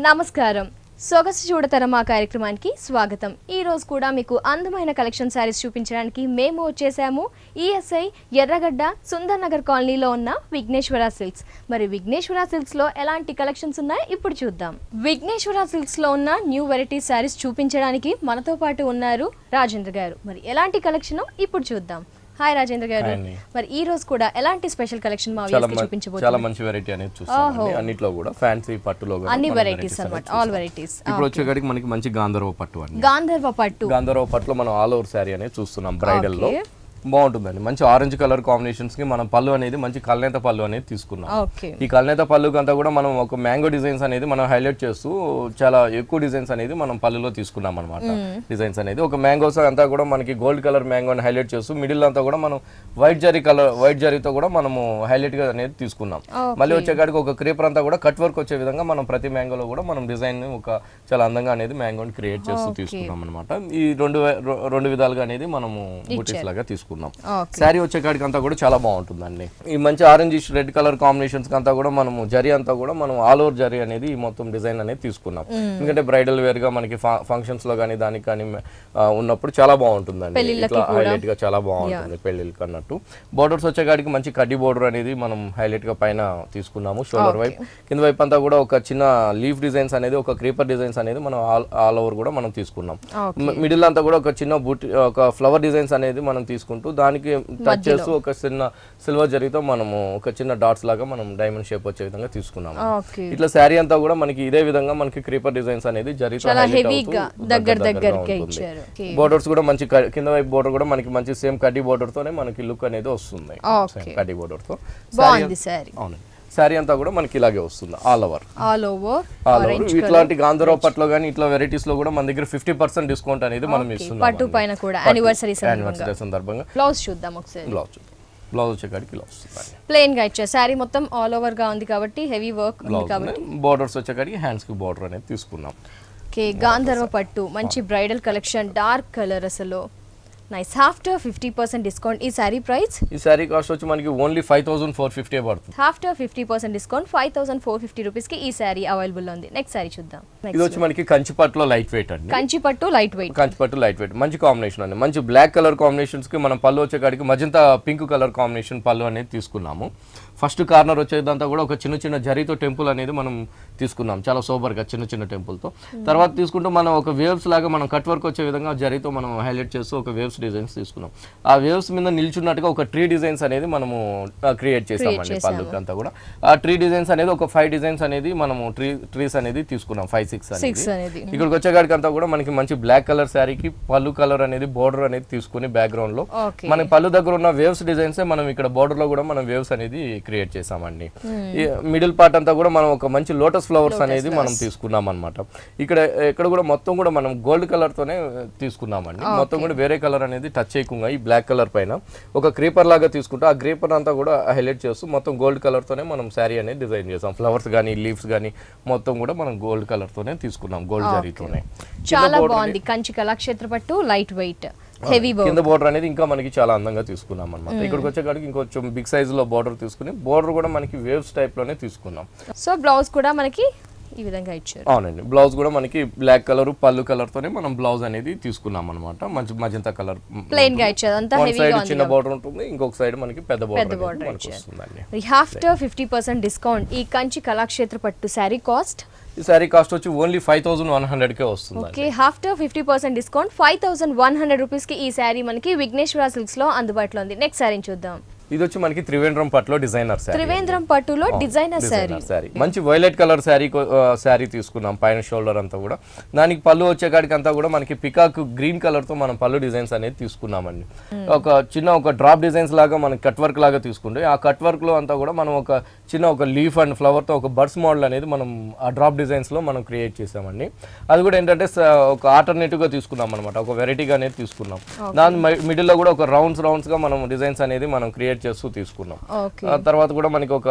నమస్కారం సొగసు చూడతరమా కార్యక్రమానికి స్వాగతం। ఈ రోజు కూడా మీకు అందమైన కలెక్షన్ సారీస్ చూపించడానికి మేము వచ్చేసాము ఈఎస్ఐ ఎర్రగడ్డ సుందర్ నగర్ కాలనీలో ఉన్న విఘ్నేశ్వర సిల్క్స్। మరి విఘ్నేశ్వర సిల్క్స్ లో ఎలాంటి కలెక్షన్స్ ఉన్నాయి ఇప్పుడు చూద్దాం। విఘ్నేశ్వర సిల్క్స్ లో ఉన్న న్యూ వెరైటీ సారీస్ చూపించడానికి మనతో పాటు ఉన్నారు రాజేంద్ర గారు। మరి ఎలాంటి కలెక్షన్ ఇప్పుడు చూద్దాం। హాయ్ రాజేంద్ర గారు, మరి ఈ రోజు కూడా ఎలాంటి స్పెషల్ కలెక్షన్ మా వ్యూవర్స్ కి చూపించబోతున్నారు? చాలా మంచి వెరైటీ అనేది చూస్తామండి। అన్నిట్లో కూడా ఫ్యాన్సీ పట్టులో కూడా అన్ని వెరైటీస్ అన్నమాట, ఆల్ వెరైటీస్। ఇప్పుడు వచ్చేకాడికి మనకి మంచి గాంధర్వ పట్టు అండి। గాంధర్వ పట్టులో మనం ఆల్ ఓవర్ సారీ అనేది చూస్తున్నాం బ్రైడల్ లో। బాగుంటుందండి, మంచి ఆరెంజ్ కలర్ కాంబినేషన్స్ కి మనం పళ్ళు అనేది మంచి కల్నేత పళ్ళు అనేది తీసుకున్నాం। ఈ కల్నేత పళ్ళుకి అంతా కూడా మనం ఒక మ్యాంగో డిజైన్స్ అనేది మనం హైలైట్ చేస్తూ చాలా ఎక్కువ డిజైన్స్ అనేది మనం పళ్ళులో తీసుకున్నాం అనమాట। డిజైన్స్ అనేది ఒక మ్యాంగోస్ అంతా కూడా మనకి గోల్డ్ కలర్ మ్యాంగో అని హైలైట్ చేస్తూ మిడిల్ అంతా కూడా మనం వైట్ జరీతో కూడా మనము హైలైట్ గా అనేది తీసుకున్నాం। మళ్ళీ వచ్చేకాడికి ఒక క్రేపర్ అంతా కూడా కట్ వర్క్ వచ్చే విధంగా మనం ప్రతి మ్యాంగోలో కూడా మనం డిజైన్ ఒక చాలా అందంగా అనేది మ్యాంగోని క్రియేట్ చేస్తూ తీసుకున్నాం అనమాట। ఈ రెండు విధాలుగా అనేది మనము బూటీస్ లాగా తీసుకున్నాం। శారీ వచ్చేకాడికి అంతా కూడా చాలా బాగుంటుందండి। ఈ మంచి ఆరెంజ్ రెడ్ కలర్ కాంబినేషన్స్ అంతా కూడా మనము జరీ అంతా కూడా మనం ఆల్ ఓవర్ జరీ అనేది ఈ మొత్తం డిజైన్ అనేది తీసుకున్నాం। ఎందుకంటే బ్రైడల్ వేర్ గా మనకి ఫంక్షన్స్ లో కానీ దానికి కానీ ఉన్నప్పుడు చాలా బాగుంటుందండి, ఇట్లా హైలైట్ గా చాలా బాగుంటుంది పెళ్లిళ్ళకి అన్నట్టు। బోర్డర్స్ వచ్చేకాడికి మంచి కడ్డీ బోర్డర్ అనేది మనం హైలైట్ గా పైన తీసుకున్నాము। షోల్డర్ వైపు కింద వైపు అంతా కూడా ఒక చిన్న లీఫ్ డిజైన్స్ అనేది ఒక క్రీపర్ డిజైన్స్ అనేది మనం ఆల్ ఓవర్ కూడా మనం తీసుకున్నాం। మిడిల్ అంతా కూడా ఒక చిన్న బూటీ ఒక ఫ్లవర్ డిజైన్స్ అనేది మనం తీసుకుంటూ దానికి టచ్ చేస్తూ ఒక చిన్న సిల్వర్ జరీతో మనము ఒక చిన్న డాట్స్ లాగా మనం డైమండ్ షేప్ వచ్చే విధంగా తీసుకున్నాము। ఇట్లా శారీ అంతా కూడా మనకి ఇదే విధంగా మనకి క్రీపర్ డిజైన్స్ అనేది జరీతో బోర్డర్స్ కూడా మంచి కింద వైపు బోర్డర్ కూడా మనకి మంచి సేమ్ కడ్డీ బోర్డర్ తోనే మనకి లుక్ అనేది వస్తుంది, కడ్డీ బోర్డర్ తో। అవునండి, శారీ అంతా కూడా మనకి ఇలాగే వస్తుంది ఆల్ ఓవర్। ఇట్లాంటి గాంధర్వ పట్లో గానీ ఇట్లా వెరైటీస్ లో కూడా మన దగ్గర 50% డిస్కౌంట్ అనేది మనం ఇస్తున్నాం పట్టు పైన కూడా యానివర్సరీ సందర్భంగా। బ్లౌజ్ చూద్దాం ఒకసారి। బ్లౌజ్ వచ్చేకాడికి ఇలా వస్తుంది, ప్లెయిన్ గా ఇచ్చారు। శారీ మొత్తం ఆల్ ఓవర్ గా ఉంది కాబట్టి హెవీ వర్క్ ఉంది కాబట్టి బోర్డర్స్ వచ్చేకాడికి హ్యాండ్స్ కి బోర్డర్ అనేది తీసుకున్నాం। ఓకే, గాంధర్వ పట్టు మంచి బ్రైడల్ కలెక్షన్, డార్క్ కలర్ అసలు నైస్। ఆఫ్టర్ 50% డిస్కౌంట్ ఈ సారీ ప్రైస్, ఈ సారీ కాస్ట్ వచ్చి మనకి ఓన్లీ 5450 పడుతుంది। ఆఫ్టర్ 50% డిస్కౌంట్ 5450 రూపీస్ కి ఈ సారీ అవైలబుల్ ఉంది। నెక్స్ట్ సారీ చూద్దాం। ఇది వచ్చి మనకి కంచిపట్టులో లైట్ వెయిట్ అండి, కంచిపట్టు లైట్ వెయిట్ మంచి కాంబినేషన్ అండి। మంచి బ్లాక్ కలర్ కాంబినేషన్స్ కి మనం పళ్ళు వచ్చేకాడికి మజంతా పింక్ కలర్ కాంబినేషన్ పళ్ళు అనేది తీసుకున్నాము। ఫస్ట్ కార్నర్ వచ్చేదంతా కూడా ఒక చిన్న చిన్న జరీతో టెంపుల్ అనేది మనం తీసుకున్నాం, చాలా సూపర్ గా చిన్న చిన్న టెంపుల్ తో। తర్వాత తీసుకుంటూ మనం ఒక వేవ్స్ లాగా మనం కట్ వర్క్ వచ్చే విధంగా జరీతో మనం హైలైట్ చేస్తూ ఒక వేవ్స్ డిజైన్స్ తీసుకున్నాం। ఆ వేవ్స్ మీద నిల్చున్నట్టుగా ఒక ట్రీ డిజైన్స్ అనేది మనము క్రియేట్ చేసామండి పళ్ళుకి అంతా కూడా। ఆ ట్రీ డిజైన్స్ అనేది ఒక 5 డిజైన్స్ అనేది మనము ట్రీస్ అనేది తీసుకున్నాం, 5-6 అనేది। ఇక్కడికి వచ్చేకాడికి అంతా కూడా మనకి మంచి బ్లాక్ కలర్ శారీకి పళ్ళు కలర్ అనేది బోర్డర్ అనేది తీసుకుని బ్యాక్గ్రౌండ్ లో మనకి పళ్ళు దగ్గర ఉన్న వేవ్స్ డిజైన్స్ మనం ఇక్కడ బోర్డర్ లో కూడా మనం వేవ్స్ అనేది క్రియేట్ చేసామండి। మిడిల్ పార్ట్ అంతా కూడా మనం ఒక మంచి లోటస్ ఫ్లవర్స్ అనేది మనం తీసుకున్నాం అనమాట। ఇక్కడ కూడా మొత్తం కూడా మనం గోల్డ్ కలర్ తోనే తీసుకున్నామండి, మొత్తం కూడా వేరే కలర్ అనేది టచ్ చేయకుండా ఈ బ్లాక్ కలర్ పైన ఒక క్రీపర్ లాగా తీసుకుంటూ ఆ క్రీపర్ అంతా కూడా హైలైట్ చేస్తూ మొత్తం గోల్డ్ కలర్ తోనే మనం శారీ అనేది డిజైన్ చేసాం। ఫ్లవర్స్ గానీ లీవ్స్ గానీ మొత్తం కూడా మనం గోల్డ్ కలర్ తోనే తీసుకున్నాం, గోల్డ్ జరీతోనే। చాలా బాగుంది, కంచి కళాక్షేత్ర పట్టు లైట్ వెయిట్ హెవీ వర్క్। కింద బోర్డర్ అనేది ఇంకా మనకి చాలా అందంగా తీసుకున్నాం అన్నమాట। ఇక్కడికి వచ్చేకాడికి ఇంకొంచెం బిగ్ సైజ్ లో బోర్డర్ తీసుకుని బోర్డర్ కూడా మనకి వేవ్స్ టైప్ లోనే తీసుకున్నాం। సో బ్లౌజ్ కూడా మనకి ఈ విధంగా ఇచ్చారు। అవునండి, బ్లౌజ్ కూడా మనకి బ్లాక్ కలర్ పళ్ళు కలర్ తోనే మనం బ్లౌజ్ అనేది తీసుకున్నాం అన్నమాట। మంచి మజంతా కలర్ ప్లెయిన్ గా ఇచ్చారు, అంతా హెవీగా ఉంది। చిన్న బోర్డర్ ఉంటుంది, ఇంకొక సైడ్ మనకి పెద్ద బోర్డర్ వస్తుందండి। ఆఫ్టర్ 50% డిస్కౌంట్ ఈ కంచి కళాక్షేత్ర పట్టు శారీ కాస్ట్, ఈ సారీ కాస్ట్ వచ్చి ఓన్లీ 5100 కే వస్తుంది। ఓకే, ఆఫ్టర్ 50% డిస్కౌంట్ 5100 రూపీస్ కి ఈ శారీ మనకి విఘ్నేశ్వర సిల్క్స్ లో అందుబాటులో ఉంది। నెక్స్ట్ శారీ చూద్దాం। ఇది వచ్చి మనకి త్రివేంద్రం పట్టులో డిజైనర్ శారీ, త్రివేంద్రం పట్టులో డిజైనర్ శారీ, మంచి వైలెట్ కలర్ శారీ తీసుకున్నాం పైన షోల్డర్ అంతా కూడా। దానికి పళ్ళు వచ్చేకాడికి అంతా కూడా మనకి పికాక్ గ్రీన్ కలర్ తో మనం పళ్ళు డిజైన్స్ అనేది తీసుకున్నామండి। ఒక డ్రాప్ డిజైన్స్ లాగా మనకి కట్ వర్క్ లాగా తీసుకుంటే ఆ కట్ వర్క్ లో అంతా కూడా మనం ఒక లీఫ్ అండ్ ఫ్లవర్ తో ఒక బర్డ్స్ మోడల్ అనేది మనం ఆ డ్రాప్ డిజైన్స్ లో మనం క్రియేట్ చేసామండి। అది కూడా ఏంటంటే ఒక ఆల్టర్నేటివ్ గా తీసుకున్నాం అనమాట, ఒక వెరైటీగా అనేది తీసుకున్నాం। దాని మిడిల్ లో కూడా ఒక రౌండ్స్ గా మనం డిజైన్స్ అనేది మనం క్రియేట్ హైలైట్ చేస్తూ తీసుకున్నాం. తర్వాత కూడా మనకి ఒక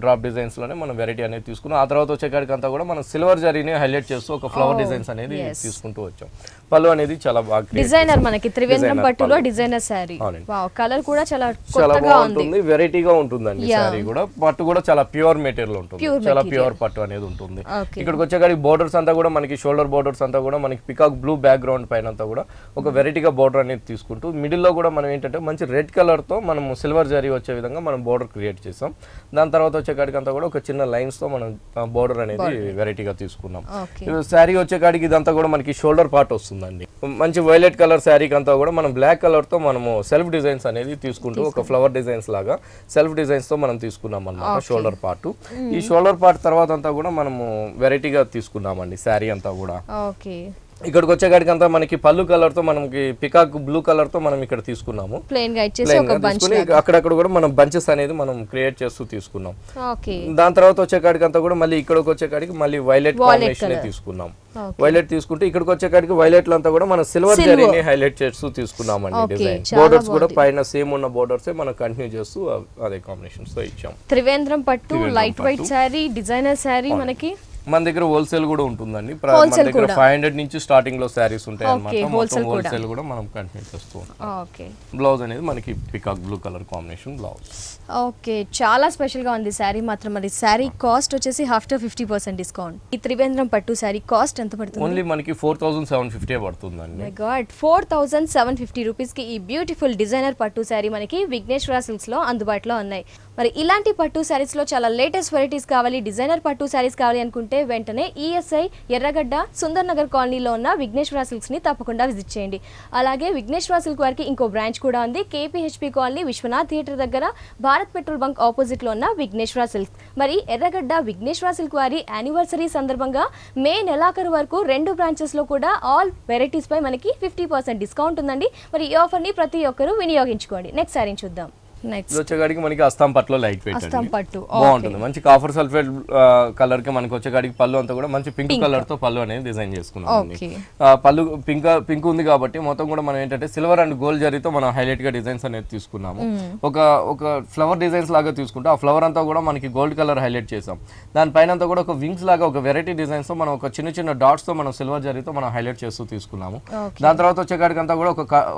డ్రాప్ డిజైన్స్ లోనే మనం వెరైటీ అనేది తీసుకున్నాం. ఆ తర్వాత వచ్చేకాడికి అంతా కూడా మనం సిల్వర్ జరీని హైలైట్ చేస్తూ ఒక ఫ్లవర్ డిజైన్స్ అనేది తీసుకుంటూ వచ్చాం. పళ్ళు అనేది చాలా బాగా డిజైనర్ మనకి త్రివేంద్రం పట్టులో డిజైనర్ సారీ. వావ్, కలర్ కూడా చాలా బాగుంటుంది, వెరైటీగా ఉంటుందండి. సారీ కూడా పట్టు కూడా చాలా ప్యూర్ మెటీరియల్ ఉంటుంది, చాలా ప్యూర్ పట్టు అనేది ఉంటుంది. ఇక్కడికి వచ్చేకాడికి బోర్డర్స్ అంతా కూడా మనకి షోల్డర్ బోర్డర్స్ అంతా కూడా మనకి పికాక్ బ్లూ బ్యాక్గ్రౌండ్ పైన అంతా కూడా ఒక వెరైటీగా బోర్డర్ అనేది తీసుకుంటూ మిడిల్ లో కూడా మనం ఏంటంటే మంచి రెడ్ కలర్ తో మనం సిల్వర్ జరీ వచ్చే విధంగా మనం బోర్డర్ క్రియేట్ చేసాం. దాని తర్వాత వచ్చేకాడికి అంతా కూడా ఒక చిన్న లైన్స్ తో మనం బోర్డర్ అనేది వెరైటీగా తీసుకున్నాం. శారీ వచ్చేకాడికి ఇదంతా కూడా మనకి షోల్డర్ పార్ట్ వస్తుందండి. మంచి వైలెట్ కలర్ శారీకి అంతా కూడా మనం బ్లాక్ కలర్ తో మనము సెల్ఫ్ డిజైన్స్ అనేది తీసుకుంటూ ఒక ఫ్లవర్ డిజైన్స్ లాగా సెల్ఫ్ డిజైన్స్ తో మనం తీసుకున్నాం అన్నమాట షోల్డర్ పార్ట్. ఈ షోల్డర్ పార్ట్ తర్వాత అంతా కూడా మనము వెరైటీగా తీసుకున్నామండి శారీ అంతా కూడా. ఇక్కడికి వచ్చేకాడికి అంతా మనకి పళ్ళు కలర్ తో మనకి పికాక్ బ్లూ కలర్ తో మనం ఇక్కడ తీసుకున్నాము. అక్కడక్కడ కూడా మనం బంచెస్ అనేది మనం క్రియేట్ చేస్తూ తీసుకున్నాం. దాని తర్వాత వచ్చేకాడికి అంతా కూడా మళ్ళీ ఇక్కడికి వచ్చేకాడికి మళ్ళీ వైలెట్ కాంబినేషన్ తీసుకున్నాం. వైలెట్ తీసుకుంటే ఇక్కడికి వచ్చేకాడికి వైలెట్ అంతా కూడా మనం సిల్వర్ జరీని హైలైట్ చేస్తూ తీసుకున్నామండి. డిజైన్ బోర్డర్స్ కూడా పైన సేమ్ ఉన్న బోర్డర్స్ మనం కంటిన్యూ చేస్తూ అదే కాంబినేషన్స్ తో ఇచ్చాం. త్రివేంద్రం పట్టు light weight sari, designer sari మనకి మన దగ్గర హోల్సేల్ కూడా ఉంటుందండి. మన దగ్గర 500 నుంచి స్టార్టింగ్ లో శారీస్ ఉంటాయి అన్నమాట. మొత్తం హోల్సేల్ కూడా మనం కంటిన్యూ చేస్తూ ఉంటాం. బ్లౌజ్ అనేది మనకి peacock blue colour combination blouse. Okay, చాలా స్పెషల్ గా ఉంది శారీ మాత్రం. మరి శారీ కాస్ట్ వచ్చేసి ఆఫ్టర్ 50% డిస్కౌంట్ ఈ త్రివేంద్రం పట్టు శారీ కాస్ట్ ఎంత పడుతుంది? ఓన్లీ మనకి 4750 పడుతుందండి. మై గాడ్, 4750 రూపీస్ కి ఈ బ్యూటిఫుల్ డిజైనర్ పట్టు శారీ మనకి విఘ్నేశ్వర సిల్క్స్ లో అందుబాటులో ఉన్నాయి. మరి ఇలాంటి పట్టు శారీస్ లో చాలా లేటెస్ట్ వెరైటీస్ కావాలి, డిజైనర్ పట్టు శారీస్ కావాలి అనుకుంటే వెంటనే ఈఎస్ఐ ఎర్రగడ్డ సుందర్ నగర్ కాలనీలో ఉన్న విఘ్నేశ్వర సిల్క్స్ ని తప్పకుండా విజిట్ చేయండి. అలాగే విఘ్నేశ్వర సిల్క్ వారికి ఇంకో బ్రాంచ్ కూడా ఉంది, కేపీహెచ్పీ కాలనీ విశ్వనాథ్ థియేటర్ దగ్గర భారత్ పెట్రోల్ బంక్ ఆపోజిట్ లో ఉన్న విఘ్నేశ్వర సిల్క్. మరి ఎర్రగడ్డ విఘ్నేశ్వర సిల్క్ వారి యానివర్సరీ సందర్భంగా మే నెలాఖరు వరకు 2 బ్రాంచెస్ లో కూడా ఆల్ వెరైటీస్ పై మనకి 50% డిస్కౌంట్ ఉందండి. మరి ఈ ఆఫర్ ని ప్రతి ఒక్కరూ వినియోగించుకోండి. నెక్స్ట్ సారీ చూద్దాం. వచ్చేకాడికి మనకి అస్సాం పట్టులో లైట్ వెయిట్ బాగుంటుంది. మంచి కాఫర్ సల్ఫేట్ కలర్ కి మనకి వచ్చేకాడికి పళ్ళు అంతా కూడా మంచి పింక్ కలర్ తో పళ్ళు అనేది డిజైన్ చేసుకున్నాం. పళ్ళు పింక్ ఉంది కాబట్టి మొత్తం కూడా మనం ఏంటంటే సిల్వర్ అండ్ గోల్డ్ జరీతో మనం హైలైట్ గా డిజైన్స్ అనేది తీసుకున్నాము. ఒక ఫ్లవర్ డిజైన్స్ లాగా తీసుకుంటే ఆ ఫ్లవర్ అంతా కూడా మనకి గోల్డ్ కలర్ హైలైట్ చేసాం. దానిపైన అంతా కూడా ఒక వింగ్స్ లాగా ఒక వెరైటీ డిజైన్స్ తో మనం ఒక చిన్న డాట్స్ తో మనం సిల్వర్ జరీతో మనం హైలైట్ చేస్తూ తీసుకున్నాము. దాని తర్వాత వచ్చేకాడికి అంతా కూడా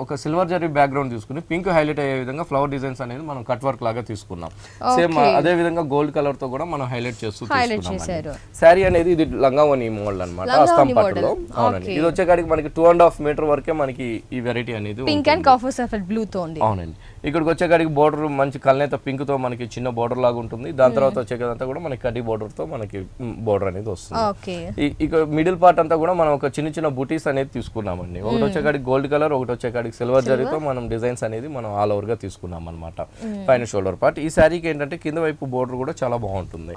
ఒక సిల్వర్ జరీ బ్యాక్గ్రౌండ్ తీసుకుని పింక్ హైలైట్ అయ్యే విధంగా ఫ్లవర్ డిజైన్స్ అనేది మనం కట్ వర్క్ లాగా తీసుకున్నాం. సేమ్ అదే విధంగా గోల్డ్ కలర్ తో కూడా మనం హైలైట్ చేస్తూ తీసుకున్నాం. శారీ అనేది ఇది లంగావోని మోడల్ అన్నమాట, అస్సాం పట్టులో. అవునండి, ఇది వచ్చేకాడికి మనకి 2.5 మీటర్ వరకే మనకి ఈ వెరైటీ అనేది pink and copper sulphate blue తో ఉంది. అవునండి, ఇక్కడికి వచ్చేకాడికి బోర్డర్ మంచి కల్నేత పింక్ తో మనకి చిన్న బోర్డర్ లాగా ఉంటుంది. దాని తర్వాత వచ్చేకంతా కూడా మనకి కడ్డీ బోర్డర్ తో మనకి బోర్డర్ అనేది వస్తుంది. ఇక మిడిల్ పార్ట్ అంతా కూడా మనం ఒక చిన్న బూటీస్ అనేది తీసుకున్నామండి. ఒకటి వచ్చేకాడికి గోల్డ్ కలర్, ఒకటి వచ్చేకాడికి సిల్వర్ జరీతో మనం డిజైన్స్ అనేది మనం ఆల్ ఓవర్ గా తీసుకున్నాం అనమాట. పైన షోల్డర్ పార్ట్. ఈ శారీకి ఏంటంటే కింద వైపు బోర్డర్ కూడా చాలా బాగుంటుంది.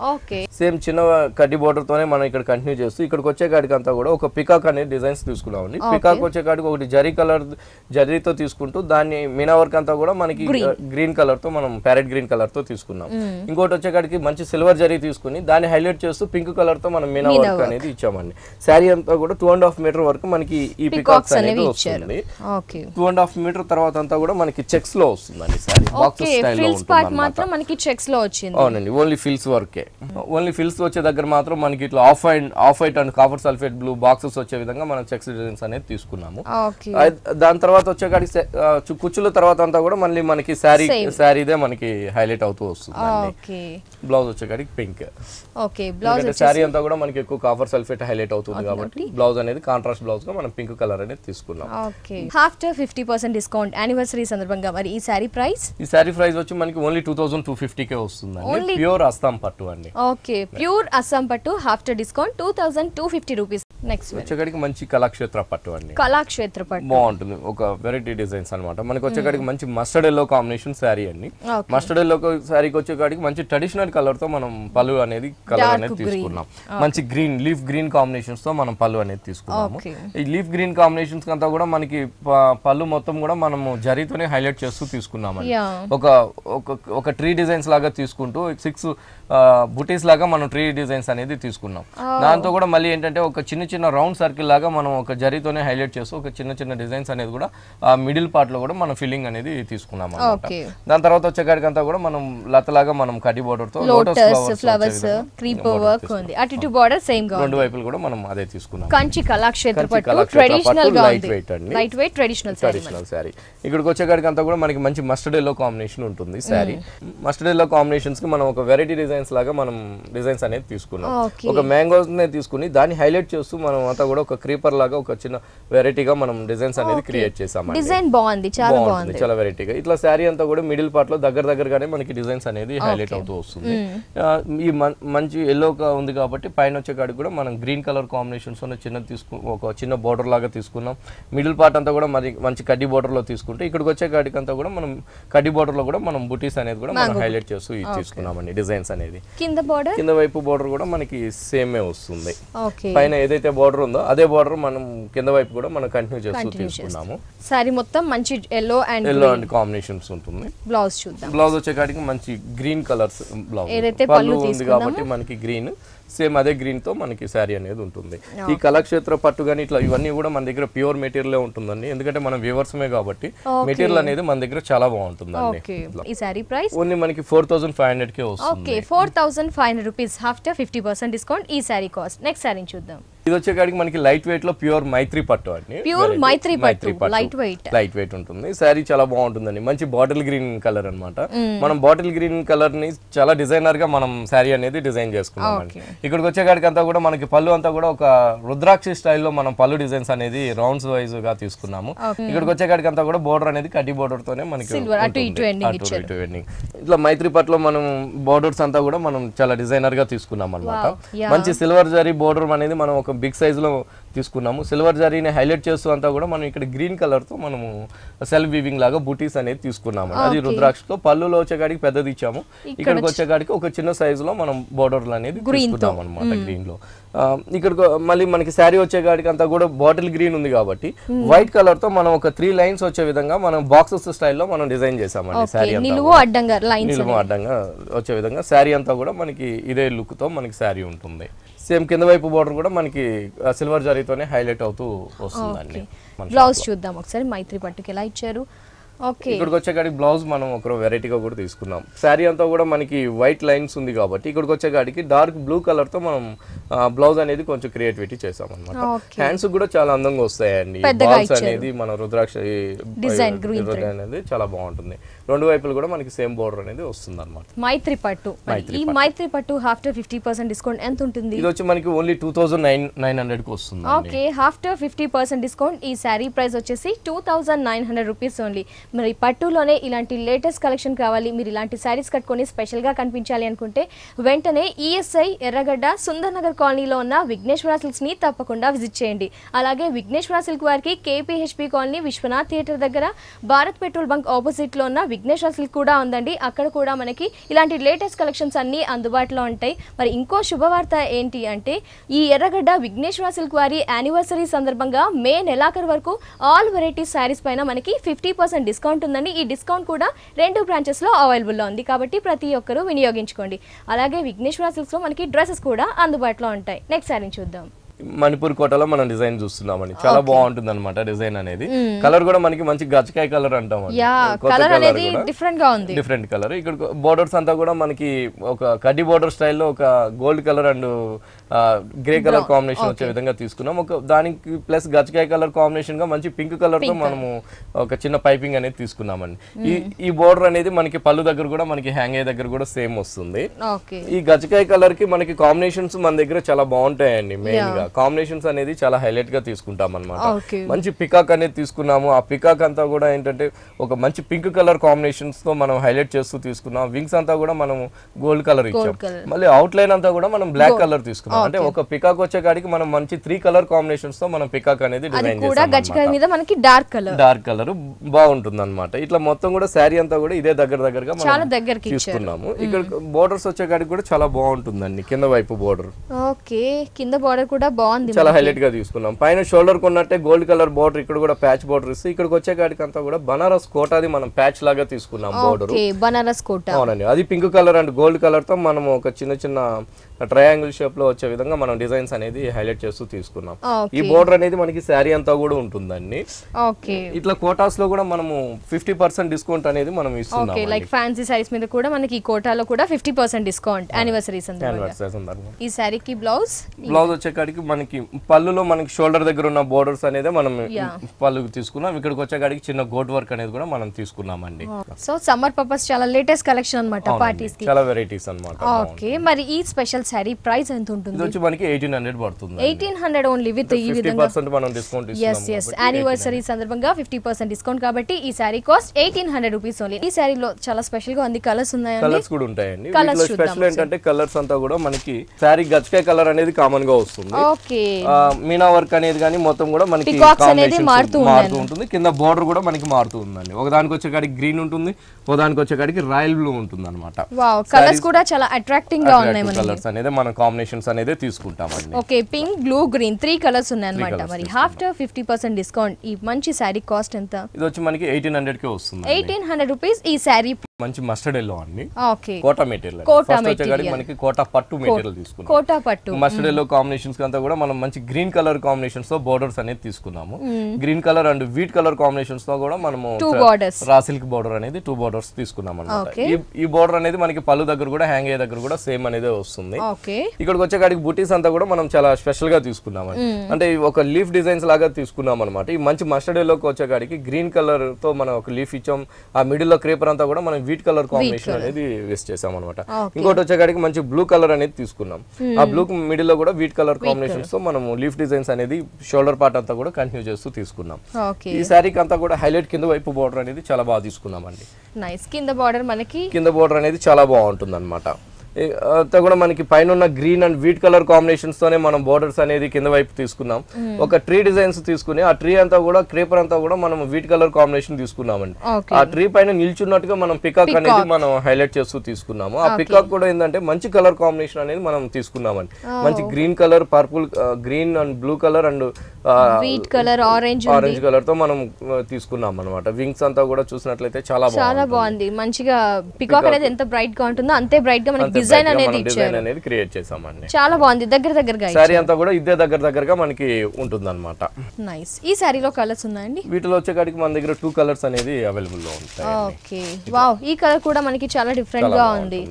సేమ్ చిన్న కడ్డీ బోర్డర్ తోనే మనం ఇక్కడ కంటిన్యూ చేస్తూ ఇక్కడికి వచ్చేకాడికి అంతా కూడా ఒక పికాక్ అనేది డిజైన్స్ తీసుకున్నామండి. పికాక్ వచ్చేకాడికి ఒకటి జరీ కలర్ జరీతో తీసుకుంటూ దాన్ని మీనా వర్క్ అంతా కూడా మనకి గ్రీన్ కలర్ తో మనం ప్యారెట్ గ్రీన్ కలర్ తో తీసుకున్నాం. ఇంకోటి వచ్చేకాడికి మంచి సిల్వర్ జరీ తీసుకుని దాన్ని హైలైట్ చేస్తూ పింక్ కలర్ తో మనం మీనా వర్క్ అనేది ఇచ్చామండి. శారీ అంతా కూడా 2.5 మీటర్ వరకు మనకి ఈ పికాక్స్ అనేది వస్తుంది. 2.5 మీటర్ తర్వాత అంతా కూడా మనకి చెక్స్ లో వస్తుందండి. శారీ బాక్స్ స్టైల్ లో ఉంటుంది మాత్రం మనకి చెక్స్ లో వచ్చింది. అవునండి, ఓన్లీ ఫిల్స్ వర్కే. ఓన్లీ ఫిల్స్ వచ్చే దగ్గర మాత్రం మనకి ఇట్లా off white and copper sulphate blue boxes వచ్చే విధంగా మనం చెక్స్ డిజైన్స్ అనేది తీసుకున్నాము. దాని తర్వాత వచ్చేకాడికి కుచ్చుల తర్వాత అంతా కూడా మళ్ళీ మనకి శారీదే మనకి హైలైట్ అవుతూ వస్తుంది. Blouse వచ్చేకాడికి pink. శారీ అంతా కూడా మనకి ఎక్కువ కాపర్ సల్ఫేట్ హైలైట్ అవుతుంది కాబట్టి బ్లౌజ్ అనేది కాంట్రాస్ట్ బ్లౌజ్ గా మనం పింక్ కలర్ అనేది తీసుకున్నాం. ఆఫ్టర్ 50% డిస్కౌంట్ యానివర్సరీ సందర్భంగా మరి ఈ శారీ ప్రైస్ వచ్చి మనకి ఓన్లీ 2250 కే వస్తుందండి. ప్యూర్ అస్సాం పట్టు అండి. ఓకే, ప్యూర్ అస్సాం పట్టు ఆఫ్టర్ డిస్కౌంట్ 2250 రూపీస్. నెక్స్ట్ వచ్చేకాడికి మంచి కళాక్షేత్ర పట్టు అండి. కళాక్షేత్ర పట్టు బాగుంటుంది, ఒక వెరైటీ డిజైన్స్ అన్నమాట. మనకి వచ్చేకాడికి మంచి మస్టర్డ్ ఎల్లో కాంబినేషన్ శారీ అండి. మస్టర్డ్ ఎల్లో శారీకి వచ్చేకాడికి మంచి ట్రెడిషనల్ కలర్ తో మనం పళ్ళు అనేది కలర్ అనేది తీసుకున్నాం. మంచి గ్రీన్ లీఫ్ గ్రీన్ కాంబినేషన్స్ తో మనం పళ్ళు అనేది తీసుకున్నాము. ఈ లీఫ్ గ్రీన్ కాంబినేషన్స్ అంతా కూడా మనకి పళ్ళు మొత్తం కూడా మనము జరీతోనే హైలైట్ చేస్తూ తీసుకున్నామండి. ఒక ట్రీ డిజైన్స్ లాగా తీసుకుంటూ 6 బుటీస్ లాగా మనం ట్రీ డిజైన్స్ అనేది తీసుకున్నాం. దాంతో కూడా మళ్ళీ ఏంటంటే ఒక చిన్న చిన్న రౌండ్ సర్కిల్ లాగా మనం ఒక జరీతోనే హైలైట్ చేస్తూ ఒక చిన్న చిన్న డిజైన్స్ అనేది కూడా మిడిల్ పార్ట్ లో కూడా మనం ఫిల్లింగ్ అనేది తీసుకున్నాం అన్నమాట. దాని తర్వాత వచ్చేకాడికి అంతా కూడా మనం లతలాగా మనం కడ్డీ బోర్డర్ తో లోటస్ ఫ్లవర్స్ క్రీపర్ వర్క్ ఉంది. అటు ఇటు బోర్డర్ సేమ్ గా రెండు వైపులు కూడా మనం అదే తీసుకున్నాం. కంచి కళాక్షేత్ర పట్టు ట్రెడిషనల్ గా ఉంది. Light weight traditional sorry. ఇక్కడికి వచ్చేకాడికి అంతా కూడా మనకి మంచి మస్టర్డ్ ఎల్లో కాంబినేషన్ ఉంటుంది సారీ. మస్టర్డ్ ఎల్లో కాంబినేషన్స్ కి మనం ఒక వెరైటీ డిజైన్స్ లాగా మనం డిజైన్స్ అనేది తీసుకున్నాం. ఒక మ్యాంగోస్ నే తీసుకుని దాన్ని హైలైట్ చేస్తూ మనం అంతా కూడా ఒక క్రీపర్ లాగా ఒక చిన్న వెరైటీగా మనం డిజైన్స్ అనేది క్రియేట్ చేసాం. డిజైన్ బాగుంది, చాలా బాగుంది, చాలా వెరైటీగా. ఇట్లా శారీ అంతా కూడా మిడిల్ పార్ట్ లో దగ్గరగానే మనకి డిజైన్స్ అనేది హైలైట్ అవుతూ వస్తుంది. ఈ మంచి ఎల్లో ఉంది కాబట్టి పైన వచ్చే కాడికి కూడా మనం గ్రీన్ కలర్ కాంబినేషన్స్ చిన్న ఒక చిన్న బోర్డర్ లాగా తీసుకున్నాం. మిడిల్ పార్ట్ అంతా కూడా మరి మంచి కడ్డీ బోర్డర్ లో తీసుకుంటే ఇక్కడికి వచ్చే కాడికి అంతా కూడా మనం కడ్డీ బోర్డర్ లో కూడా మనం బుటీస్ అనేది కూడా మనం హైలైట్ చేస్తూ తీసుకున్నామండి డిజైన్స్ అనేది. కింద వైపు బోర్డర్ కూడా మనకి సేమే వస్తుంది. పైన ఏదైతే బోర్డర్ ఉందో అదే బోర్డర్ మనం కింద వైపు కూడా మనం కంటిన్యూ చేస్తూ తీసుకున్నాము. సారీ మొత్తం మంచి ఎల్లో అండ్ కాంబినేషన్స్ ఉంటుంది. బ్లౌజ్ చూద్దాం. బ్లౌజ్ వచ్చే కాడికి మంచి గ్రీన్ కలర్స్ బ్లౌజ్ పళ్ళు ఉంది కాబట్టి మనకి గ్రీన్ సేమ్ అదే గ్రీన్ తో మనకి శారీ అనేది ఉంటుంది. ఈ కళాక్షేత్ర పట్టు గానీ ఇట్లా ఇవన్నీ కూడా మన దగ్గర ప్యూర్ మెటీరియల్ ఉంటుందండి. ఎందుకంటే మనం వ్యూవర్స్మే కాబట్టి మెటీరియల్ అనేది మన దగ్గర చాలా బాగుంటుందండి. ఈ శారీ ప్రైస్ ఓన్లీ మనకి 4500 కే వస్తుంది. ఓకే, 4500 రూపీస్ ఆఫ్టర్ 50% డిస్కౌంట్ ఈ శారీ కాస్ట్. నెక్స్ట్ శారీ చూద్దాం. ఇది వచ్చేకాడికి మనకి లైట్ వెయిట్ లో ప్యూర్ మైత్రి పట్టు అండి. ప్యూర్ మైత్రి పట్టు లైట్ వెయిట్ ఉంటుంది. శారీ చాలా బాగుంటుందండి. మంచి బాటిల్ గ్రీన్ కలర్ అన్నమాట. మనం బాటిల్ గ్రీన్ కలర్ ని చాలా డిజైనర్ గా మనం శారీ అనేది డిజైన్ చేసుకున్నాం. ఇక్కడికి వచ్చేకాడికి అంతా కూడా మనకి పళ్ళు అంతా కూడా ఒక రుద్రాక్షి స్టైల్లో మనం పళ్ళు డిజైన్స్ అనేది రౌండ్స్ వైజ్ గా తీసుకున్నాము. ఇక్కడికి వచ్చేకాడికి అంతా కూడా బోర్డర్ అనేది కడ్డీ బోర్డర్ తోనే మనకి ఇట్లా మైత్రి పట్టులో మనం బోర్డర్స్ అంతా కూడా మనం చాలా డిజైనర్ గా తీసుకున్నాం అన్నమాట. మంచి సిల్వర్ జరీ బోర్డర్ అనేది మనం ఒక బిగ్ సైజ్ లో తీసుకున్నాము. సిల్వర్ జరీని హైలైట్ చేస్తూ అంతా కూడా మనం ఇక్కడ గ్రీన్ కలర్ తో మనము సెల్ఫ్ వీవింగ్ లాగా బూటీస్ అనేది తీసుకున్నాము. అది రుద్రాక్షతో పళ్ళులో వచ్చేకాడికి పెద్దది ఇచ్చాము. ఇక్కడికి వచ్చేకాడికి ఒక చిన్న సైజ్ లో మనం బోర్డర్లు అనేది తీసుకున్నాం అనమాట గ్రీన్ లో. ఇక్కడ మళ్ళీ మనకి శారీ వచ్చేకాడికి అంతా కూడా బాటిల్ గ్రీన్ ఉంది కాబట్టి వైట్ కలర్ తో మనం ఒక 3 లైన్స్ వచ్చే విధంగా మనం బాక్సెస్ స్టైల్లో మనం డిజైన్ చేసామండి. శారీ నిలువు అడ్డంగా వచ్చే విధంగా శారీ అంతా కూడా మనకి ఇదే లుక్ తో మనకి శారీ ఉంటుంది. సేమ్ కింద వైపు బోర్డర్ కూడా మనకి సిల్వర్ జరీతోనే హైలైట్ అవుతూ వస్తుందండి. బ్లౌజ్ చూద్దాం ఒకసారి. మైత్రి పట్టుకి ఎలా ఇచ్చారు. ఇక్కడికి వచ్చేకాడికి బ్లౌజ్ మనం ఒక వెరైటీగా కూడా తీసుకున్నాం. శారీ అంతా కూడా మనకి వైట్ లైన్స్ ఉంది కాబట్టి ఇక్కడికి వచ్చేకాడికి డార్క్ బ్లూ కలర్ తో మనం బ్లౌజ్ అనేది కొంచెం క్రియేటివిటీ చేసాం అనమాట. హ్యాండ్స్ కూడా చాలా అందంగా వస్తాయండి. బాల్స్ అనేది మన రుద్రాక్ష అనేది చాలా బాగుంటుంది. రెండు వైపులు కూడా మనకి సేమ్ బోర్డర్ అనేది వస్తుంది అనమాట. మైత్రి పట్టు. ఈ మైత్రి పట్టు ఆఫ్టర్ 50% డిస్కౌంట్ ఎంత ఉంటుంది? ఇది వచ్చి మనకి ఓన్లీ 2900 కి వస్తుంది. ఓకే, ఆఫ్టర్ 50% డిస్కౌంట్ ఈ శారీ ప్రైస్ వచ్చేసి 2900 రూపీస్ ఓన్లీ. మరి పట్టులోనే ఇలాంటి లేటెస్ట్ కలెక్షన్ కావాలి, మీరు ఇలాంటి శారీస్ కట్టుకొని స్పెషల్గా కనిపించాలి అనుకుంటే వెంటనే ఈఎస్ఐ ఎర్రగడ్డ సుందర్ నగర్ కాలనీలో ఉన్న విఘ్నేశ్వర సిల్క్స్ని తప్పకుండా విజిట్ చేయండి. అలాగే విఘ్నేశ్వర సిల్క్ వారికి కేపీహెచ్పి కాలనీ విశ్వనాథ్ థియేటర్ దగ్గర భారత్ పెట్రోల్ బంక్ ఆపోజిట్లో ఉన్న విఘ్నేశ్వర సిల్క్ కూడా ఉందండి. అక్కడ కూడా మనకి ఇలాంటి లేటెస్ట్ కలెక్షన్స్ అన్నీ అందుబాటులో ఉంటాయి. మరి ఇంకో శుభవార్త ఏంటి అంటే ఈ ఎర్రగడ్డ విఘ్నేశ్వర సిల్క్ వారి యానివర్సరీ సందర్భంగా మే నెలాఖరు వరకు ఆల్ వెరైటీస్ శారీస్ పైన మనకి 50% డిస్కౌంట్ ఉందండి. ఈ డిస్కౌంట్ కూడా 2 బ్రాంచెస్లో అవైలబుల్లో ఉంది కాబట్టి ప్రతి ఒక్కరూ వినియోగించుకోండి. అలాగే విఘ్నేశ్వర సిల్క్స్లో మనకి డ్రెస్సెస్ కూడా అందుబాటులో ఉంటాయి. నెక్స్ట్ శారీ చూద్దాం. మణిపూర్ కోటలో మనం డిజైన్ చూస్తున్నామండి. చాలా బాగుంటుంది అనమాట డిజైన్ అనేది. కలర్ కూడా మనకి మంచి గచ్చకాయ కలర్ అంటాం. Different colour. ఇక్కడ బోర్డర్స్ అంతా కూడా మనకి ఒక కడ్డీ బోర్డర్ స్టైల్లో ఒక gold colour and grey colour combination వచ్చే విధంగా తీసుకున్నాం. ఒక దానికి ప్లస్ గచ్చకాయ కలర్ కాంబినేషన్ గా మంచి పింక్ కలర్ తో మనము ఒక చిన్న పైపింగ్ అనేది తీసుకున్నామండి. ఈ బోర్డర్ అనేది మనకి పళ్ళు దగ్గర కూడా మనకి హ్యాంగ్ అయ్యే దగ్గర కూడా సేమ్ వస్తుంది. ఈ గచ్చకాయ కలర్ కి మనకి కాంబినేషన్స్ మన దగ్గర చాలా బాగుంటాయండి. మెయిన్ గా కాంబినేషన్స్ అనేది చాలా హైలైట్ గా తీసుకుంటాం అనమాట. మంచి పికాక్ అనేది తీసుకున్నాము. ఆ పికాక్ అంతా కూడా ఏంటంటే ఒక మంచి పింక్ కలర్ కాంబినేషన్స్ తో మనం హైలైట్ చేస్తూ తీసుకున్నాం. వింగ్స్ అంతా కూడా మనం గోల్డ్ కలర్ ఇచ్చాం. మళ్ళీ అవుట్ లైన్ అంతా కూడా మనం బ్లాక్ కలర్ తీసుకున్నాం. అంటే ఒక పికాక్ వచ్చే కాడికి మనం మంచి 3 కలర్ కాంబినేషన్స్ తో మనం పికాక్ అనేది డిజైన్ చేసాం. డార్క్ కలర్ బాగుంటుంది అనమాట. ఇట్లా మొత్తం కూడా శారీ అంతా కూడా ఇదే దగ్గరగా మనం తీసుకున్నాము. ఇక్కడ బోర్డర్స్ వచ్చే కాడికి కూడా చాలా బాగుంటుందండి. కింద వైపు బోర్డర్. ఓకే, కింద బోర్డర్ కూడా బాగుంది, చాలా హైలైట్ గా తీసుకున్నాం. పైన షోల్డర్ కొన్నట్టే గోల్డ్ కలర్ బోర్డర్, ఇక్కడ కూడా ప్యాచ్ బోర్డర్ ఇస్తే ఇక్కడికి వచ్చే కాడికి అంతా కూడా బనారస్ కోటాది మనం ప్యాచ్ లాగా తీసుకున్నాం బోర్డర్. బనారస్ కోటా. అవునండి, అది pink colour and gold colour తో మనం ఒక చిన్న చిన్న ట్రయాంగిల్ షేప్ లో వచ్చే విధంగా మనం డిజైన్స్ అనేది హైలైట్ చేస్తూ తీసుకున్నాం. ఈ బోర్డర్ అనేది మనకి శారీ అంతా కూడా ఉంటుందండి. ఇట్లా కోటాస్ లో కూడా మనము 50% డిస్కౌంట్ అనేది మనం ఇస్తున్నాం. లైక్ ఫ్యాన్సీ సారీస్ మీద కూడా మనకి ఈ కోటాలో కూడా 50% డిస్కౌంట్ యానివర్సరీ సందర్భంగా. ఈ సారీకి బ్లౌజ్ వచ్చేకాడికి మనకి పళ్ళులో మనకి షోల్డర్ దగ్గర ఉన్న బోర్డర్స్ అనేది మనం పళ్ళు తీసుకున్నాం. ఇక్కడికి వచ్చేకాడికి చిన్న గోట్ వర్క్ అనేది కూడా మనం తీసుకున్నామండి. సో సమ్మర్ పర్పస్ చాలా లేటెస్ట్ కలెక్షన్ అన్నమాట పార్టీస్ కి, చాలా వెరైటీస్ అన్నమాట. ఓకే, మరి ఈ స్పెషల్ సారీ ప్రైస్ ఎంత ఉంటుంది? ఇది వచ్చి మనకి 1800 పడుతుంది. 1800 ఓన్లీ విత్ ఈ విధంగా 50% మనం డిస్కౌంట్ ఇస్తున్నాం. yes యానివర్సరీ సందర్భంగా 50% డిస్కౌంట్ కాబట్టి ఈ సారీ కాస్ట్ 1800 రూపీస్ ఓన్లీ. ఈ సారీలో చాలా స్పెషల్ గా ఉంది, కలర్స్ ఉన్నాయండి. కలర్స్ కూడా ఉంటాయండి. వీటిలో స్పెషల్ ఏంటంటే కలర్స్ అంతా కూడా మనకి సారీ గచ్చకాయ కలర్ అనేది కామన్ గా వస్తుంది. ఓకే, మీనా వర్క్ అనేది గానీ మొత్తం కూడా మనకి మారుతూ ఉంటుంది. కింద బోర్డర్ కూడా మనకి మారుతూ ఉందండి. ఒకదానికి వచ్చే కాడికి గ్రీన్ ఉంటుంది, ఒకదానికి వచ్చే కాడికి రాయల్ బ్లూ ఉంటుంది అన్నమాట. వావ్, కలర్స్ కూడా చాలా అట్రాక్టింగ్ గా ఉన్నాయి. కలర్స్ అనేది మన కాంబినేషన్స్ అనేది తీసుకుంటామండి. Okay, pink, blue, green 3 colours ఉన్నాయి అన్నమాట. మరి ఆఫ్టర్ 50% డిస్కౌంట్ ఈ మంచి సారీ కాస్ట్ ఎంత? ఇది వచ్చి మనకి 1800 కే వస్తుంది. 1800 రూపీస్ ఈ సారీ. మంచి మస్టర్డ్ ఎల్లో అండి. Okay, Kota material. మనకి కోటా పట్టు మెటీరియల్ తీసుకున్నాం. కోటా పట్టు మస్టర్డ్ ఎల్లో కాంబినేషన్స్ అంతా కూడా మనం మంచి గ్రీన్ కలర్ కాంబినేషన్స్ తో బోర్డర్స్ అనేది తీసుకున్నాము. Green colour and wheat colour combinations తో కూడా మనము రా సిల్క్ బోర్డర్ అనేది 2 బోర్డర్స్ తీసుకున్నాం అన్నమాట. ఈ బోర్డర్ అనేది మనకి పళ్ళు దగ్గర కూడా హ్యాంగ్ అయ్యే దగ్గర కూడా సేమ్ అనేది వస్తుంది. ఇక్కడికి వచ్చే కాడికి బుటీస్ అంతా కూడా మనం చాలా స్పెషల్ గా తీసుకున్నాం. అంటే ఒక లీఫ్ డిజైన్స్ లాగా తీసుకున్నాం అనమాట. ఈ మంచి మస్టర్డ్ ఎల్లోకి వచ్చే కాడికి గ్రీన్ కలర్ తో మనం ఒక లీఫ్ ఇచ్చాం. ఆ మిడిల్ లో క్రేపర్ అంతా కూడా మనం వీట్ కలర్ కాంబినేషన్ అనేది వేస్ట్ చేసాం అనమాట. ఇంకోటి వచ్చే కాడికి మంచి బ్లూ కలర్ అనేది తీసుకున్నాం. ఆ బ్లూ మిడిల్ లో కూడా వీట్ కలర్ కాంబినేషన్స్ తో మనం లీఫ్ డిజైన్స్ అనేది షోల్డర్ పార్ట్ అంతా కూడా కంటిన్యూ చేస్తూ తీసుకున్నాం. ఈ శారీకి అంతా కూడా హైలైట్ కింద వైపు బోర్డర్ అనేది చాలా బాగా తీసుకున్నాం అండి. కింద బోర్డర్ అనేది చాలా బాగుంటుంది అనమాట. అంతా కూడా మనకి పైన ఉన్న green and wheat colour combinations తోనే మనం బోర్డర్స్ అనేది కింద వైపు తీసుకున్నాం. ఒక ట్రీ డిజైన్స్ తీసుకుని ఆ ట్రీ అంతా కూడా క్రేపర్ అంతా కూడా మనం వీట్ కలర్ కాంబినేషన్ తీసుకున్నామండి. ఆ ట్రీ పైన నిల్చున్నట్టుగా మనం పికాక్ అనేది మనం హైలైట్ చేస్తూ తీసుకున్నాము. ఆ పికాక్ కూడా ఏంటంటే మంచి కలర్ కాంబినేషన్ అనేది మనం తీసుకున్నామండి. మంచి green colour, purple, green and blue colour and wheat colour, orange colour తో మనం తీసుకున్నాం అనమాట. వింగ్స్ అంతా కూడా చూసినట్లయితే చాలా బాగుంది. మంచిగా పికాక్ అనేది ఎంత బ్రైట్ గా ఉంటుందో అంతే బ్రైట్ గా మనకి డిజైన్ అనేది క్రియేట్ చేసామండి. చాలా బాగుంది. దగ్గరగా సారీ అంతా కూడా ఇదే దగ్గరగా మనకి ఉంటుందన్నమాట. నైస్. ఈ సారీలో కలర్స్ ఉన్నాయండి. వీటిలో వచ్చే కాడికి మన దగ్గర 2 కలర్స్ అనేది అవైలబుల్ లో ఉంటాయి. ఓకే, వావ్, ఈ కలర్ కూడా మనకి చాలా డిఫరెంట్ గా ఉంది.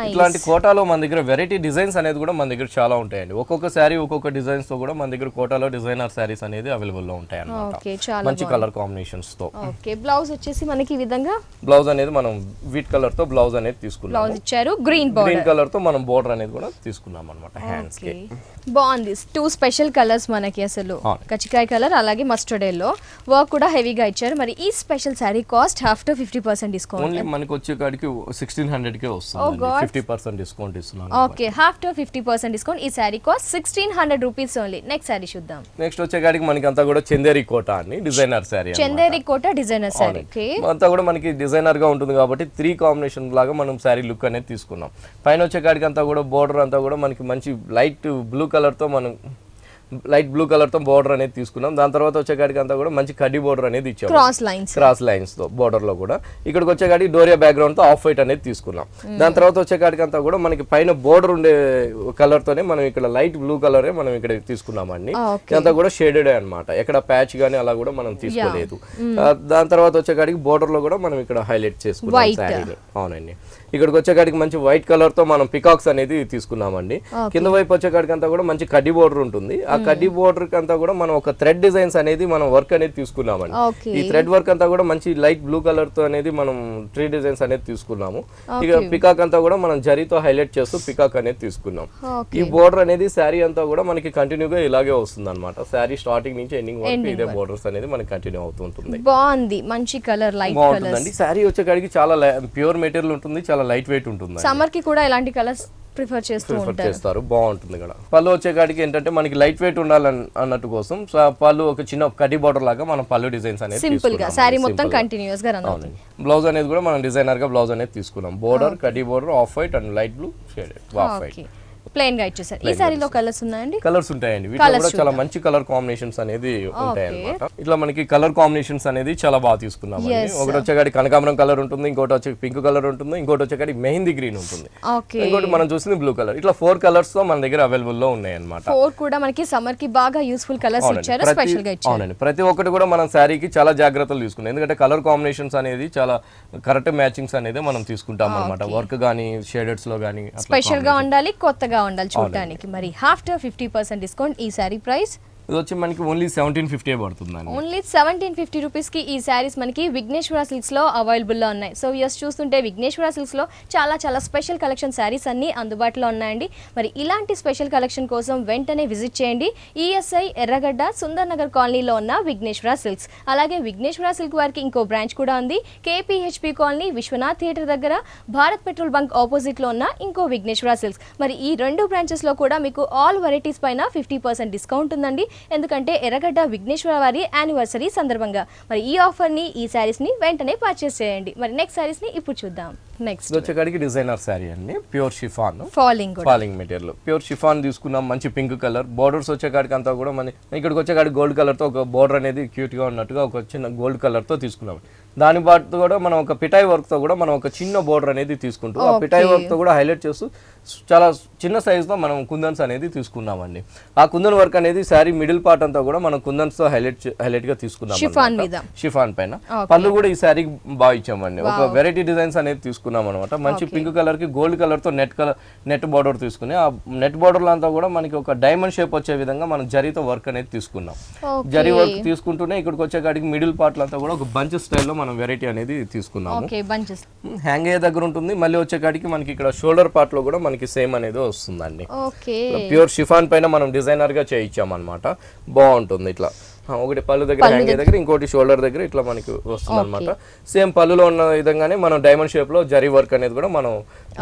ఇట్లాంటి కోటాలో మన దగ్గర వెరైటీ డిజైన్స్ అనేది కూడా మన దగ్గర చాలా ఉంటాయండి. ఒక్కొక్క శారీ ఒక్కొక్క డిజైన్స్ తో కూడా మన దగ్గర కోటాలో డిజైనర్ శారీస్ అనేది అవైలబుల్ లో ఉంటాయి అన్నమాట. మంచి కలర్ కాంబినేషన్స్ తో. ఓకే, బ్లౌజ్ వచ్చేసి మనకి ఈ విధంగా బ్లౌజ్ అనేది మనం వీట్ కలర్ తో బ్లౌజ్ అనేది తీసుకున్నాం. బ్లౌజ్ ఇచ్చారు గ్రీన్ కలర్ తో మనం బోర్డర్ అనేది కూడా తీసుకున్నాం అన్నమాట హ్యాండ్స్ కి. బాగుంది. 2 స్పెషల్ కలర్స్ మనకి, అసలు కచికాయ కలర్ అలాగే మస్టర్డ్ ఎల్లో. వర్క్ కూడా హెవీగా ఇచ్చారు. మరి ఈ special sorry cost after 50% discount only మనకి వచ్చే కాడికి 1600 కే వస్తుంది. 50% డిస్కౌంట్ ఇస్తున్నాం. ఓకే, ఆఫ్టర్ 50% డిస్కౌంట్ ఈ sorry cost 1600 rupees only. Next sorry చూద్దాం. నెక్స్ట్ వచ్చే కాడికి మనకి అంతా కూడా చందేరి కోట అని డిజైనర్ సారీ. చందేరి కోట డిజైనర్ సారీ. అంతా కూడా మనకి డిజైనర్ గా ఉంటుంది కాబట్టి 3 కాంబినేషన్ లాగా మనం సారీ లుక్ అనేది తీసుకున్నాం. పైన వచ్చే కాడికి అంతా కూడా బోర్డర్ అంతా కూడా మనకి మంచి లైట్ బ్లూ కలర్ తో మనం లైట్ బ్లూ కలర్ తో బోర్డర్ అనేది తీసుకున్నాం. దాని తర్వాత వచ్చేకాడికి అంతా కూడా మంచి కడ్డీ బోర్డర్ అనేది ఇచ్చాం. క్రాస్ లైన్స్ తో బోర్డర్ లో కూడా ఇక్కడికి వచ్చేకాడికి డోరియా బ్యాక్గ్రౌండ్ తో ఆఫ్ వైట్ అనేది తీసుకున్నాం. దాని తర్వాత వచ్చేకాడికి అంతా కూడా మనకి పైన బోర్డర్ ఉండే కలర్ తోనే మనం ఇక్కడ లైట్ బ్లూ కలరే మనం ఇక్కడ తీసుకున్నామండి. ఇదంతా కూడా షేడెడ్ అన్నమాట. ఎక్కడ ప్యాచ్ గానీ అలా కూడా మనం తీసుకోలేదు. దాని తర్వాత వచ్చేకాడికి బోర్డర్ లో కూడా మనం ఇక్కడ హైలైట్ చేసుకున్నాం శారీని. అవునండి, ఇక్కడికి వచ్చేకాడికి మంచి వైట్ కలర్ తో మనం పికాక్స్ అనేది తీసుకున్నామండి. కింద వైపు వచ్చేకాడికి అంతా కూడా మంచి కడ్డీ బోర్డర్ ఉంటుంది. ఆ కడ్డీ బోర్డర్ అంతా కూడా మనం ఒక థ్రెడ్ డిజైన్స్ అనేది మనం వర్క్ అనేది తీసుకున్నామండి. ఈ థ్రెడ్ వర్క్ అంతా కూడా మంచి లైట్ బ్లూ కలర్ తో అనేది మనం ట్రీ డిజైన్స్ అనేది తీసుకున్నాము. ఇక పికాక్ అంతా కూడా మనం జరీతో హైలైట్ చేస్తూ పికాక్ అనేది తీసుకున్నాం. ఈ బోర్డర్ అనేది శారీ అంతా కూడా మనకి కంటిన్యూగా ఇలాగే వస్తుంది అనమాట. శారీ స్టార్టింగ్ నుంచి ఎండింగ్ వరకు ఇదే బోర్డర్స్ అనేది మనకి కంటిన్యూ అవుతుంటుంది. బాగుంది, మంచి కలర్, లైట్ బాగుంటుందండి. శారీ వచ్చేకాడికి చాలా ప్యూర్ మెటీరియల్ ఉంటుంది, చాలా లైట్ వెయిట్ ఉంటుంది. సమ్మర్ కి కూడా ఇలాంటి కలర్స్ ప్రిఫర్ చేస్తారు. బాగుంటుంది ఇక్కడ. పళ్ళు వచ్చేకాడికి ఏంటంటే మనకి లైట్ వెయిట్ ఉండాలని అన్నట్టు కోసం పళ్ళు ఒక చిన్న కడ్డీ బోర్డర్ లాగా మనం పళ్ళు డిజైన్స్ అనేది సింపుల్ గా సారీ మొత్తం కంటిన్యూస్ గా రన్ అవుతుంది. బ్లౌజ్ అనేది కూడా మనం డిజైనర్ గా బ్లౌజ్ అనేది తీసుకున్నాం. బోర్డర్ కడ్డీ border off white and light blue shaded off white. Plain గా ఇచ్చేసారు. ఈ సారీలో కలర్స్ ఉన్నాయండి? కలర్స్ ఉంటాయండి, వీటిలో కూడా చాలా మంచి కలర్ కాంబినేషన్స్ అనేది ఉంటాయి అన్నమాట. ఇట్లా మనకి కలర్ కాంబినేషన్స్ అనేది చాలా బాగా తీసుకున్నాం. ఒకటి వచ్చేకాడి కనకాంబరం కలర్ ఉంటుంది, ఇంకోటి వచ్చే పింక్ కలర్ ఉంటుంది, ఇంకోటి వచ్చేకాడి మెహందీ గ్రీన్ ఉంటుంది, ఇంకోటి మనం చూసింది బ్లూ కలర్. ఇట్లా 4 కలర్స్ తో మన దగ్గర అవైలబుల్ లో ఉన్నాయి అన్నమాట. 4 కూడా మనకి సమ్మర్ కి బాగా యూస్ఫుల్ కలర్స్ ఇచ్చారు, స్పెషల్ గా ఇచ్చారు. అవునండి, ప్రతి ఒక్కటి కూడా మనం శారీకి చాలా జాగ్రత్తలు తీసుకున్నాం, ఎందుకంటే కలర్ కాంబినేషన్స్ అనేది చాలా కరెక్ట్ మ్యాచింగ్స్ అనేది మనం తీసుకుంటాం అన్నమాట. వర్క్ గానీ షేడెడ్స్ లో గానీ స్పెషల్ గా ఉండాలి, కొత్తగా ఉండాలి చూడడానికి. మరి ఆఫ్టర్ 50% డిస్కౌంట్ ఈ సారీ ప్రైస్ ఇది వచ్చి మనకి ఓన్లీ 1750 పడుతుందండి. ఓన్లీ 1750 రూపీస్ కి ఈ శారీస్ మనకి విఘ్నేశ్వర సిల్క్స్ లో అవైలబుల్ లో ఉన్నాయి. సో ఎస్ చూస్తుంటే విఘ్నేశ్వర సిల్క్స్ లో చాలా స్పెషల్ కలెక్షన్ శారీస్ అన్ని అందుబాటులో ఉన్నాయండి. మరి ఇలాంటి స్పెషల్ కలెక్షన్ కోసం వెంటనే విజిట్ చేయండి ఈఎస్ఐ ఎర్రగడ్డ సుందర్ నగర్ కాలనీలో ఉన్న విఘ్నేశ్వర సిల్క్స్. అలాగే విఘ్నేశ్వర సిల్క్ వారికి ఇంకో బ్రాంచ్ కూడా ఉంది, కేపీహెచ్పి కాలనీ విశ్వనాథ్ థియేటర్ దగ్గర భారత్ పెట్రోల్ బంక్ ఆపోజిట్ లో ఉన్న ఇంకో విఘ్నేశ్వర సిల్క్స్. మరి ఈ 2 బ్రాంచెస్ లో కూడా మీకు ఆల్ వెరైటీస్ పైన 50% డిస్కౌంట్ ఉందండి, ఎందుకంటే ఎర్రగడ్డ విఘ్నేశ్వర వారి యానివర్సరీ సందర్భంగా. మరి ఈ ఆఫర్ ని, ఈ సారీస్ ని వెంటనే పర్చేస్ చేయండి. మరి నెక్స్ట్ సారీస్ ని ఇప్పుడు చూద్దాం. నెక్స్ట్ వచ్చేకాడికి డిజైనర్ శారీ అండి, pure chiffon falling material. Pure chiffon తీసుకున్నాం, మంచి పింక్ కలర్. బోర్డర్స్ వచ్చేకాడికి అంతా కూడా మన ఇక్కడికి వచ్చేకాడికి గోల్డ్ కలర్ తో ఒక బోర్డర్ అనేది క్యూట్ గా ఉన్నట్టుగా ఒక చిన్న గోల్డ్ కలర్ తో తీసుకున్నాం. దాని పాటు కూడా మనం ఒక పిటాయి వర్క్ తో కూడా మనం ఒక చిన్న బోర్డర్ అనేది తీసుకుంటూ ఆ పిటాయి వర్క్ తో కూడా హైలైట్ చేస్తూ చాలా చిన్న సైజ్ తో మనం కుందన్స్ అనేది తీసుకున్నామండి. ఆ కుందన్ వర్క్ అనేది శారీ మిడిల్ పార్ట్ అంతా కూడా మనం కుందన్స్ తో హైలైట్ గా తీసుకున్నాం. షిఫాన్ పైన పళ్ళు కూడా ఈ శారీకి బాగా ఇచ్చామండి, ఒక వెరైటీ డిజైన్స్ అనేది తీసుకున్నాం అనమాట. మంచి పింక్ కలర్ కి గోల్డ్ కలర్ తో నెట్ బార్డర్ తీసుకుని ఆ నెట్ బార్డర్ అంతా కూడా మనకి ఒక డైమండ్ షేప్ వచ్చే విధంగా మనం జరీతో వర్క్ అనేది తీసుకున్నాం. జరీ వర్క్ తీసుకుంటూనే ఇక్కడికి వచ్చేకాడికి మిడిల్ పార్ట్ అంతా కూడా ఒక బంచ్ స్టైల్లో మనం వెరైటీ అనేది తీసుకున్నాము. హ్యాంగ్ అయ్యే దగ్గర ఉంటుంది, మళ్ళీ వచ్చేకాడికి మనకి ఇక్కడ షోల్డర్ పార్ట్ లో కూడా మనకి సేమ్ అనేది వస్తుందండి. ప్యూర్ షిఫాన్ పైన మనం డిజైనర్ గా చేయించాం అనమాట, బాగుంటుంది. ఇట్లా ఒకటి పళ్ళు దగ్గర హ్యాంగ్ దగ్గర, ఇంకోటి షోల్డర్ దగ్గర ఇట్లా మనకి వస్తుంది అనమాట. సేమ్ పళ్ళులో ఉన్న విధంగానే మనం డైమండ్ షేప్ లో జరీ వర్క్ అనేది కూడా మనం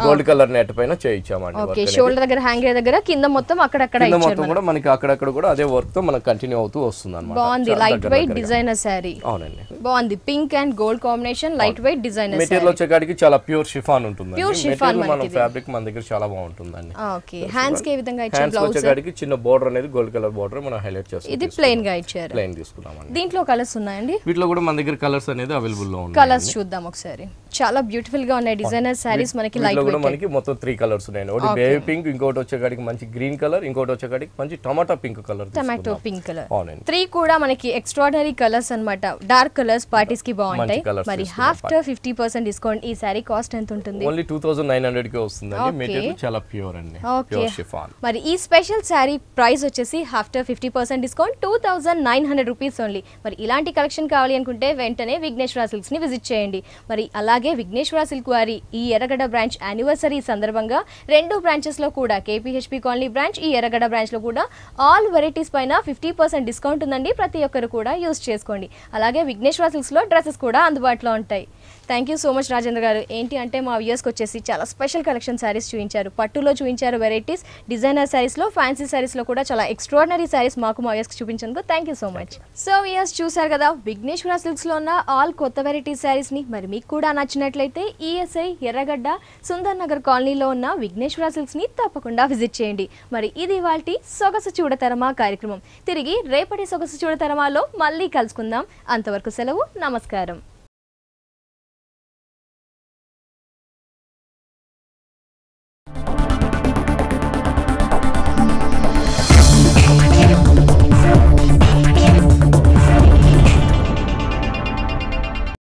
గోల్డ్ కలర్ నెట్ పైన చేయించామండి. షోల్డర్ దగ్గర హ్యాంగ్ దగ్గర కింద మొత్తం అక్కడక్కడ మొత్తం కూడా మనకి అక్కడక్కడ కూడా అదే వర్క్ తో మనకి కంటిన్యూ అవుతూ వస్తుంది అనమాట. బాగుంది, లైట్ వెయిట్ డిజైనర్ శారీ. అవునండి, బాగుంది. Pink and gold combination, light weight designer. Material వచ్చేకాడికి చాలా ప్యూర్ షిఫాన్ ఉంటుంది. మన ఫ్యాబ్రిక్ మన దగ్గర చాలా బాగుంటుందండి. ఓకే, హ్యాండ్స్ కి ఏ విధంగా ఇచ్చారు? బ్లౌజ్ వచ్చేకాడికి చిన్న బోర్డర్ అనేది గోల్డ్ కలర్ బోర్డర్ మనం హైలైట్ చేస్తాం. ఇది ప్లెయిన్ గా ఇచ్చారు, ప్లెయిన్ తీసుకున్నామండి. దీంట్లో కలర్స్ ఉన్నాయండి? వీటిలో కూడా మన దగ్గర కలర్స్ అనేది అవైలబుల్ లో ఉన్నాయి. కలర్స్ చూద్దాం ఒకసారి. చాలా బ్యూటిఫుల్ గా ఉన్నాయి డిజైనర్ సారీస్ మనకి. లైట్ వెయిట్ మనకి మొత్తం 3 కలర్స్ ఉన్నాయి. ఒకటి బేబీ పింక్, ఇంకోటి వచ్చేకాడికి మంచి గ్రీన్ కలర్, ఇంకోటి వచ్చేకాడికి మంచి tomato pink colour. Tomato pink colour. 3 కూడా మనకి ఎక్స్ట్రార్డినరీ కలర్స్ అన్నమాట. డార్క్ కలర్స్ పార్టీస్ కి బాగుంటాయి. మరి ఆఫ్టర్ 50% డిస్కౌంట్ ఈ సారీ కాస్ట్ ఎంత ఉంటుంది? ఓన్లీ 2900 కి వస్తుందండి. మెటీరియల్ చాలా ప్యూర్ అండి, ప్యూర్ షిఫాన్. మరి ఈ స్పెషల్ సారీ ప్రైస్ వచ్చేసి ఆఫ్టర్ 50% డిస్కౌంట్ 2900 రూపీస్ ఓన్లీ. మరి ఇలాంటి కలెక్షన్ కావాలి అనుకుంటే వెంటనే విఘ్నేశ్వర సిల్క్స్ ని విజిట్ చేయండి. మరి అలాగే విఘ్నేశ్వర సిల్క్ వారి ఈ ఎర్రగడ్డ బ్రాంచ్ యానివర్సరీ సందర్భంగా 2 బ్రాంచెస్ లో కూడా కేపీహెచ్పి కాలనీ బ్రాంచ్, ఈ ఎర్రగడ్డ బ్రాంచ్ లో కూడా ఆల్ వెరైటీస్ పైన 50% డిస్కౌంట్ ఉందండి. ప్రతి ఒక్కరు కూడా యూజ్ చేసుకోండి. అలాగే విఘ్నేశ్వర సిల్క్స్ లో డ్రెస్సెస్ కూడా అందుబాటులో ఉంటాయి. Thank you so much Rajendra గారు. ఏంటి అంటే మా వ్యూయర్స్కి వచ్చేసి చాలా స్పెషల్ కలెక్షన్ శారీస్ చూపించారు, పట్టులో చూపించారు వెరైటీస్, డిజైనర్ శారీస్లో, ఫ్యాన్సీ శారీస్లో కూడా చాలా ఎక్స్ట్రాడినరీ శారీస్ మాకు మా వ్యూయర్స్కి చూపించేందుకు thank you so much. So viewers చూసారు కదా విఘ్నేశ్వర సిల్క్స్లో ఉన్న ఆల్ కొత్త వెరైటీస్ శారీస్ని. మరి మీకు కూడా నచ్చినట్లయితే ఈఎస్ఐ ఎర్రగడ్డ సుందర్ నగర్ కాలనీలో ఉన్న విఘ్నేశ్వర సిల్క్స్ని తప్పకుండా విజిట్ చేయండి. మరి ఇది వాల్టి సొగసు చూడతరమా కార్యక్రమం. తిరిగి రేపటి సొగసు చూడతరమాలో మళ్ళీ కలుసుకుందాం. అంతవరకు సెలవు, నమస్కారం.